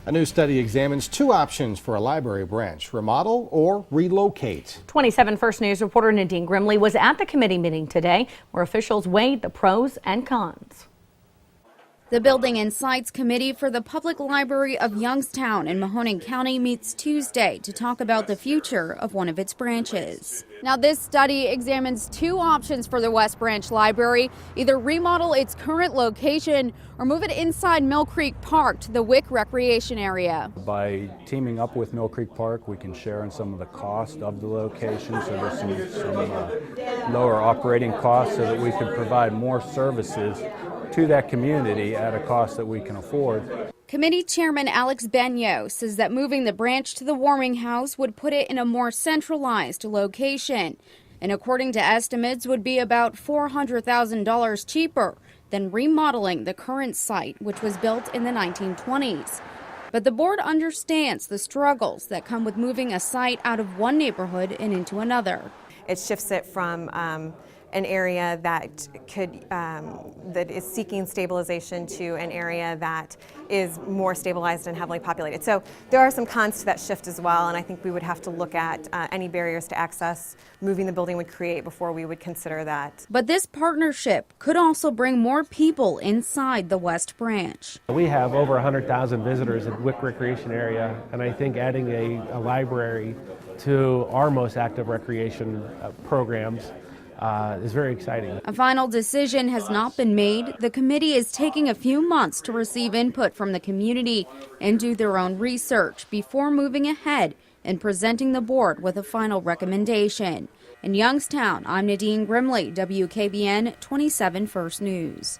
A new study examines two options for a library branch: remodel or relocate. 27 First News reporter Nadine Grimley was at the committee meeting today where officials weighed the pros and cons. The Building and Sites Committee for the Public Library of Youngstown in Mahoning County meets Tuesday to talk about the future of one of its branches. Now, this study examines two options for the West Branch Library: either remodel its current location or move it inside Mill Creek Park to the Wick Recreation Area. By teaming up with Mill Creek Park, we can share in some of the cost of the location, so there's some lower operating costs so that we can provide more services to that community at a cost that we can afford. Committee Chairman Alex Benyo says that moving the branch to the warming house would put it in a more centralized location, and according to estimates would be about $400,000 cheaper than remodeling the current site, which was built in the 1920s. But the board understands the struggles that come with moving a site out of one neighborhood and into another. It shifts it from an area that that is seeking stabilization to an area that is more stabilized and heavily populated. So there are some cons to that shift as well, and I think we would have to look at any barriers to access moving the building would create before we would consider that. But this partnership could also bring more people inside the West Branch. We have over 100,000 visitors at Wick Recreation Area, and I think adding a library to our most active recreation programs is very exciting. A final decision has not been made. The committee is taking a few months to receive input from the community and do their own research before moving ahead and presenting the board with a final recommendation. In Youngstown, I'm Nadine Grimley, WKBN 27 First News.